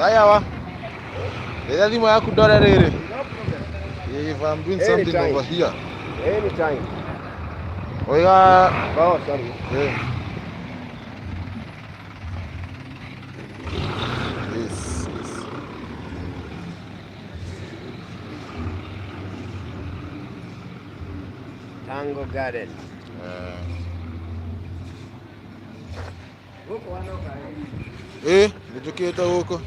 Dayawa. Let him have to do it. If I'm doing something over here. Anytime. Oh, yeah. Oh, sorry. Yeah. Yes. Tango Garden. Nituketa huko.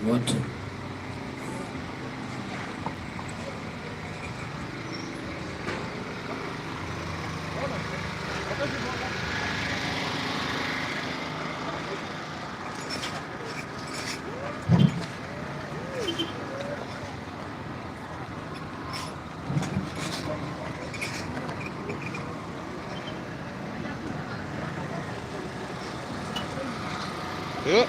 What? Yeah.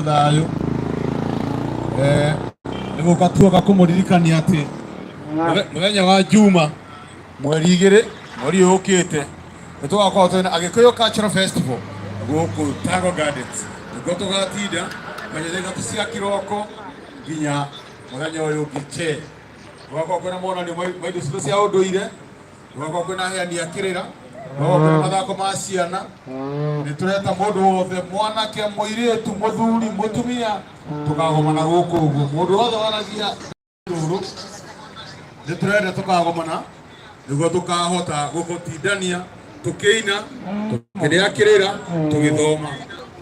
Thayo niguka tuoka kumuririkania ati muthenya wa Juma mweri 2 mweri ukite nitugakorwo twina Agikuyu Cultural Festival guku Tango Gardens niguo tugatinda kanyene thatu cia kiroko nginya muthenya uyu ngiche gugakorwo kwina monanio ma indo citu cia unduire gugakorwo kwina heani akirira gugakorwo kwina mathako ma ciana nitureta mundu wothe mwanake muiritu muthuri mutumia tukagomana guku uguo mundu wothe waragia ruru niturenda tukagomana niguo tukahota gugutindania tukiina tukiakirira tugithoma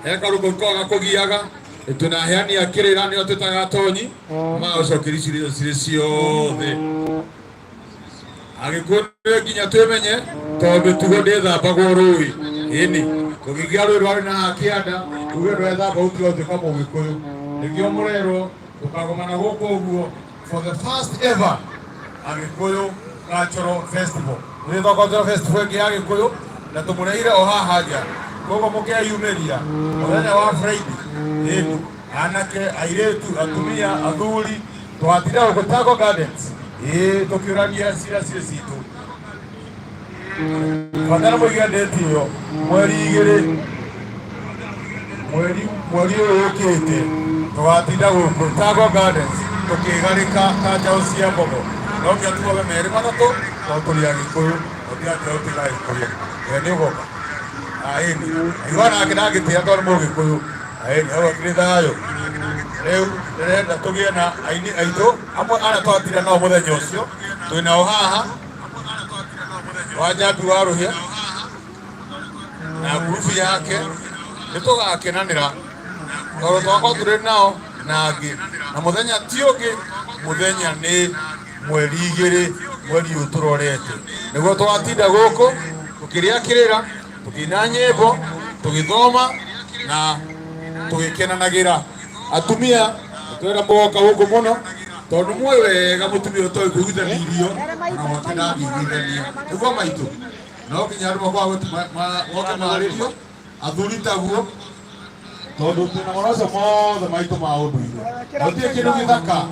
ekaruko koga kugiaga twina heani akirira nio tutaga tonyi magocokeri cire ciothe Agikuyu nginya twemenye tondu tugo ndithambagwo rui ini kugigia rui rwari na kianda tuge ndwethamba utiga utuika Mugikuyu nigio murerwo tukagomana guku uguo for the first ever Agikuyu Cultural Festival ni Cultural Festival ingi ya Agikuyu na tumureire o haha nja koguo mukeyumiria muthenya wa Friday ini anake airetu atumia athuri twatinda guku Tango Gardens tukiurania cira citu Fatana muiga ndeti yo mweri 2 mweri uyu ukite twatinda guku Tango Gardens tukigarika ta njau cia mbogo no ngia tuoge meri matatu no turi Agikuyu no ngia tuotiga Agikuyu ni ugoka aini igona akinage tia tor mogi kuyu aini hawa krithayo leo ndenda tugie na aini aito amwe ana twatira no muthenya ucio twina haha Wajambi wa Ruhia na grupu yake nitugakenanira toro twakwa turi nao na angi na muthenya ti ungi muthenya ni mweri 2 mweri uturorete niguo twatinda guku tukiria kirira tukina nyimbo tugithoma na tugikenanagira atumia twera moka guku muno tondu mwe wega mutumia utoi kuithanirio na mutinangithania niguo maitu no kinya rumo kwa woka maririo athuri taguo tondu tuna moroso mothe maitu ma unduire gutie kindu githaka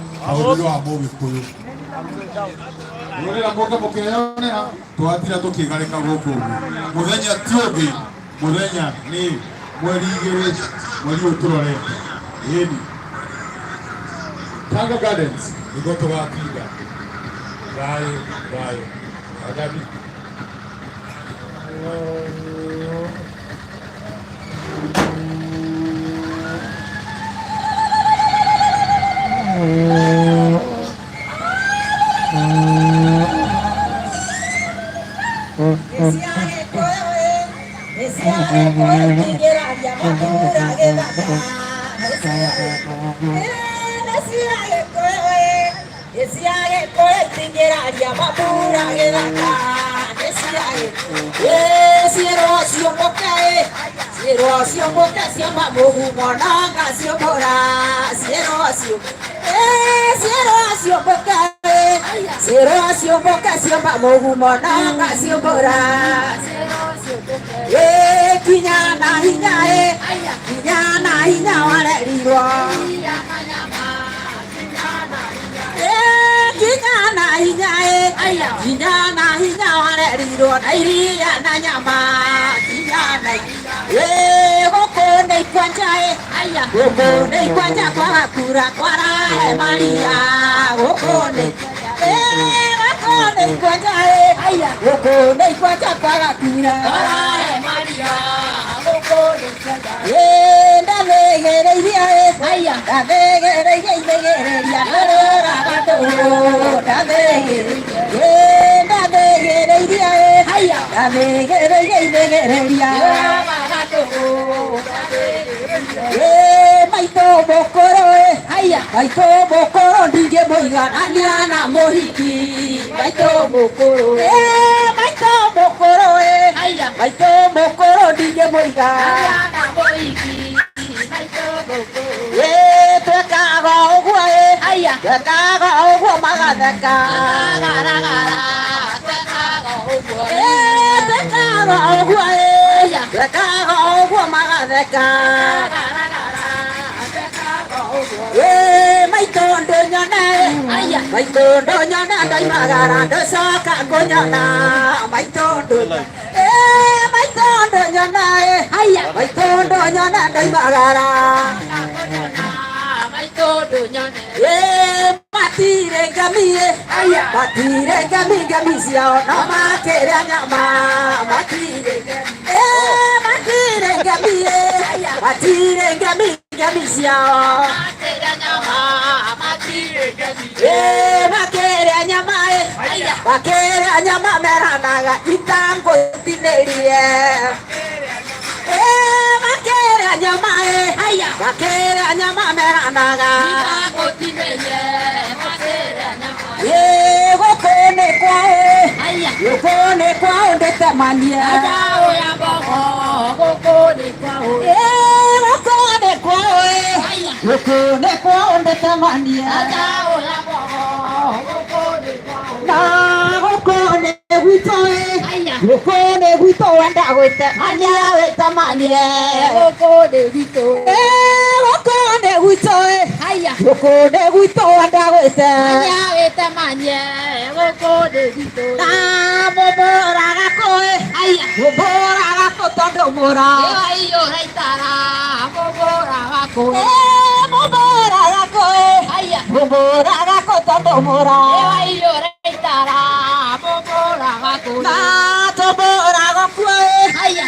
undu wa Mugikuyu rurira moka mukeyonera twatira tukigarika guku muthenya ti ungi muthenya ni mweri 2 mweri uturorete yeni Tango Gardens niguo tugatinda rayo agabi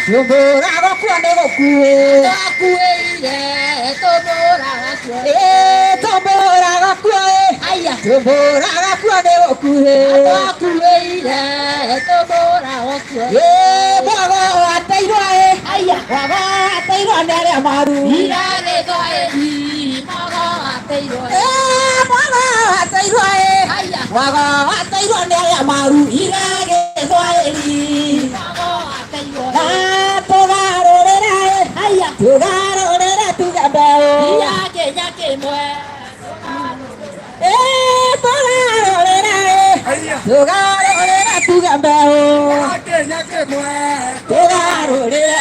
Tobora gakwande gokue. Gakueire. Tobora gakwande. Tobora gakue. Aya. Tobora gakwande gokue. Gakueire. Tobora gakue. Bago ateirwa. Aya. Bago ateirwa nere amaru. Irare doe. Bago ateirwa. Bago ateirwa. Aya. Bago ateirwa nere amaru. Irare doe. Bago ateirwa. Tugarorera tugabao. Yake yake mwe. Tugarorera. Tugarorera tugabao. Yake yake mwe. Tugarorera.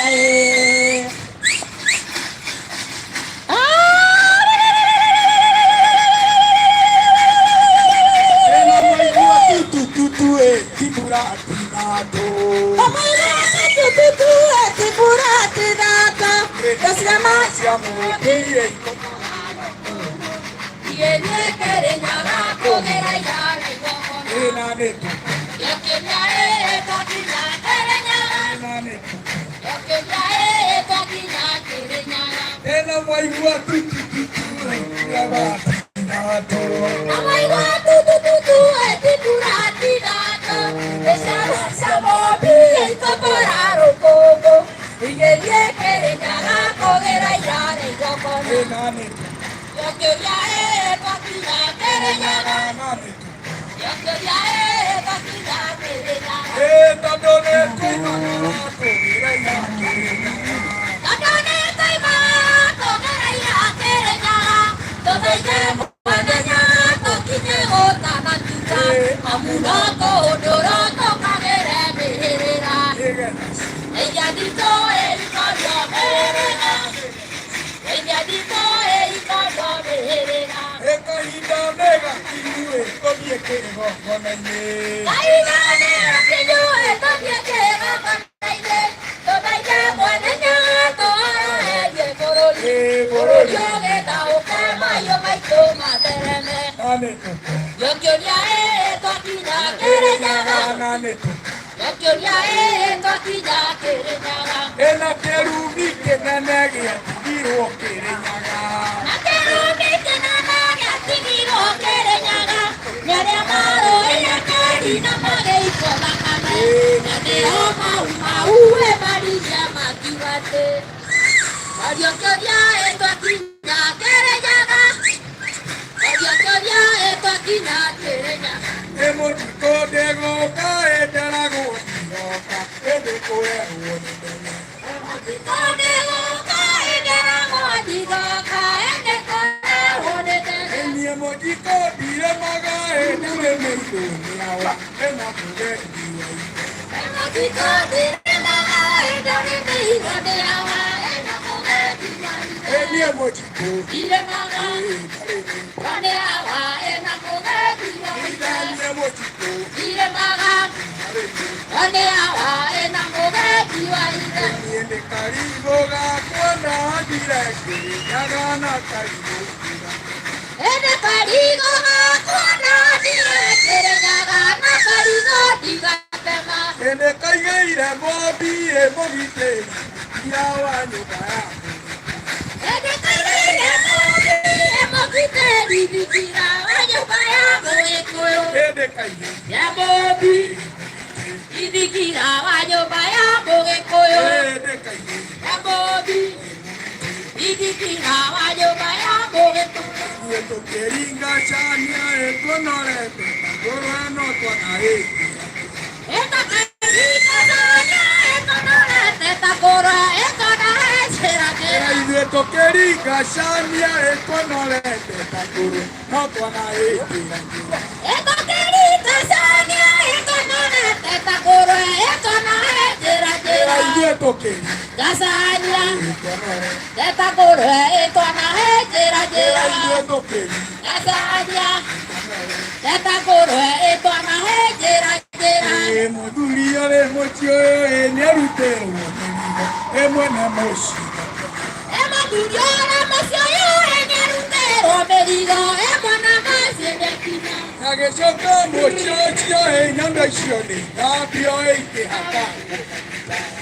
Choka mochocho nyanda shoni apio eke haka.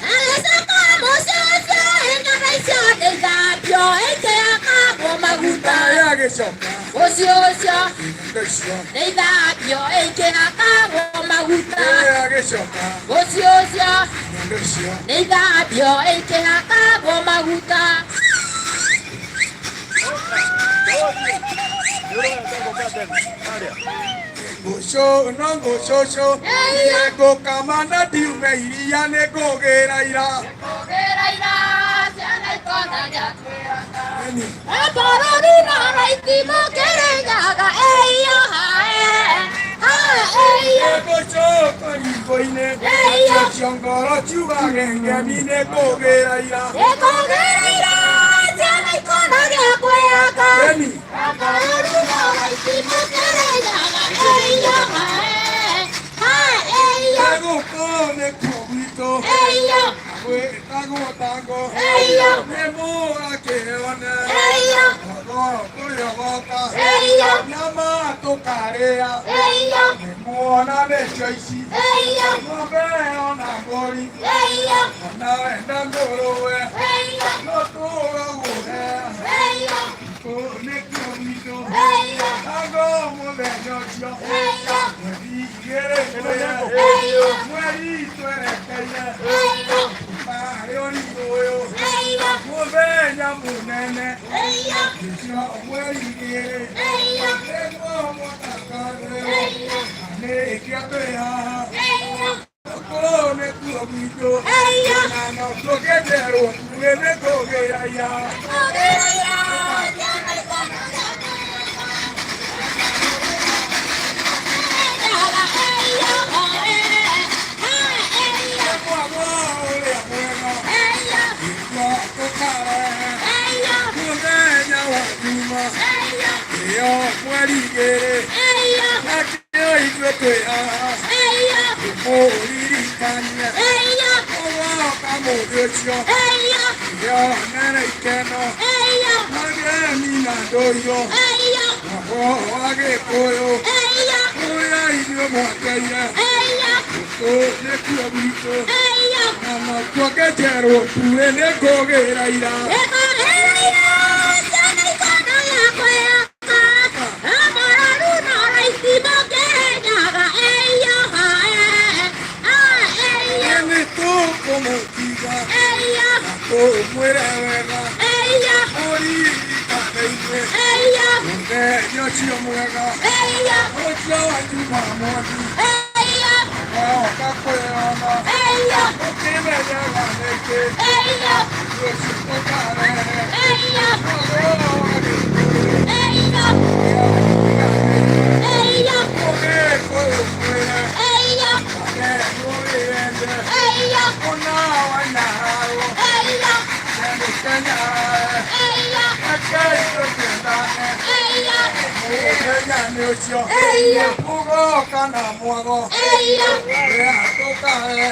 Alesaka mochocho nyanda shoni apio eke haka maguta. Yage choka. Mochocho Desho. nyanda apio eke haka maguta. Yage choka. Mochocho Desho. nyanda apio eke haka maguta. Gosho no gosho. Yego kamana diume iria nego geraira. Geraira sana ikona ya. Aparori na raiti mo kerenga eyo hae. Eyo Gosho kani koine. Chongoro chuba genge mine go geraira. eko geraira sana ikona ya kweka. Aparori na raiti mo kerenga eyo hae. Eyo Ego kone kubito. eyo Tago. eyo Memora keone. eyo Koyogota. eyo Nama tokarea. eyo Muona de choisi. eyo Mobe ona gori. eyo Na enda gorowe. eyo No toga gore. eyo Kone kubito. eyo Tago mole yocho. eyo Mweri gere koya. eyo Mweri tuere kaya. eyo Pare oni goyo. eyo Mobe nyamunene. eyo Yo mweri gere. eyo Tengo motakare. eyo Ne kiatea. eyo Kone kubito. eyo Nano toketero. Mwene kogeya. ogereya sana ikona ya kweka. Eyo hae. Eyo Mwamo ole mwema. eyo Yo tokare. eyo Mwenya wajuma. eyo Yo mweri gere. eyo Nakio itwetwea. eyo Moririkanya. eyo Owa kamodiocho. eyo Yo nene ikeno. eyo Mageni na doyo. eyo Oho age koyo. eyo Oya idio mwakeire. eyo Kone kubito. eyo Nano toketero. Mwene kogeira. ekogereya sana ikona ya kweka. Amararuna raitimo kerenyaga eyo hae. Eyo Nene toko motiga. eyo Ko muere wega. eyo Moririkaneire. eyo Ngenyo chio mwega. eyo Ocho wajuma mwadi. eyo Kakoyona. eyo Okimenya ganeke. eyo Yoshikokare. eyo Ogo age. eyo eyo Oge koyo mwere. eyo Age mwere. eyo Ona wanaharo. eyo Nene kenya. eyo Ake yotendane. eyo Kenya ni ocho. eyo Ugo kana mwago. eyo Ea tokare.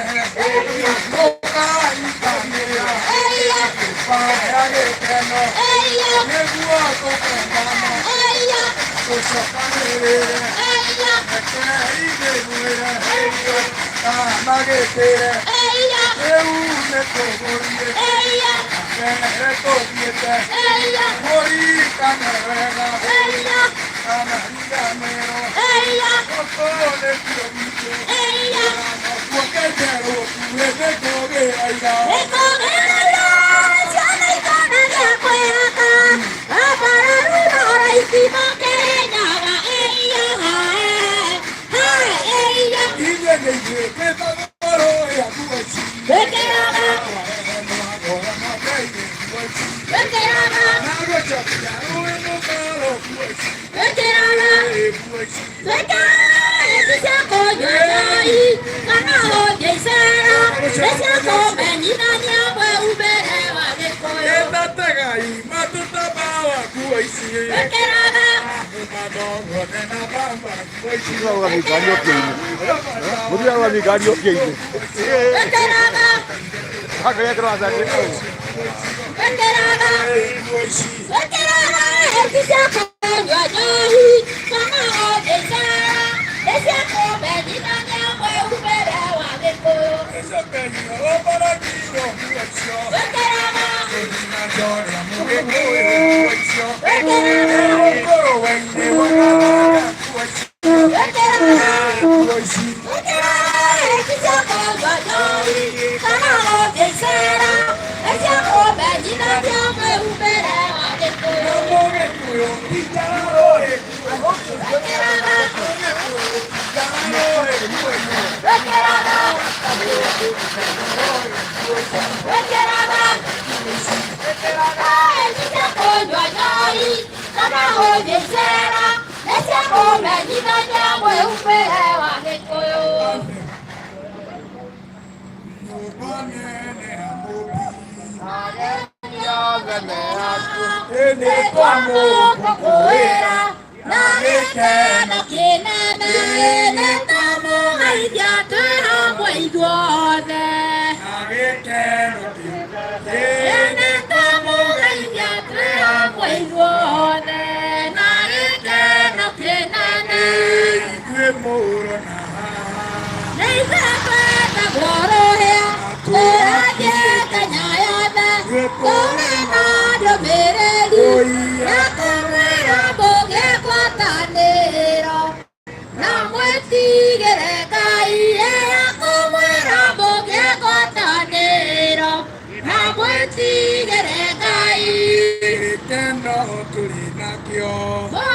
Toka ikanira. eyo Paya gekeno. eyo Neguo tokendano. eyo Kushokanere. eyo Eke ide mwere. Kana getere. eyo Eu nekogorie. eyo Kene togiete. eyo Mori kanarega. eyo Kana iganero. eyo Oko nekiromito. eyo Ano kuoketero. Kuweze kogeaira. ekogereya sana ikona ya kweka. Amararuna raitimo kerenyaga eyo hae. Eyo Ile neige. Ketagoro ya kuwachi. Bekeraga, Ora mabeine kuwachi. bekeraga, Nago chapia. Uwe mokalo kuwachi. bekeraga, Kuwachi. bekeraga, ekisako nyanyai, kana hoje isera, esako menina nyabwe ubere wa gekoyo. Etategai. Matutabawa kuwachi. Bekeraga, Umadongo nena bamba kuwachi. Muriwa migari okyeine. Muriwa migari okyeine. bekeraga, Haka yakro azake. bekeraga, Kuwachi. bekeraga, ekisako nyanyai, kana hoje isera, Oh,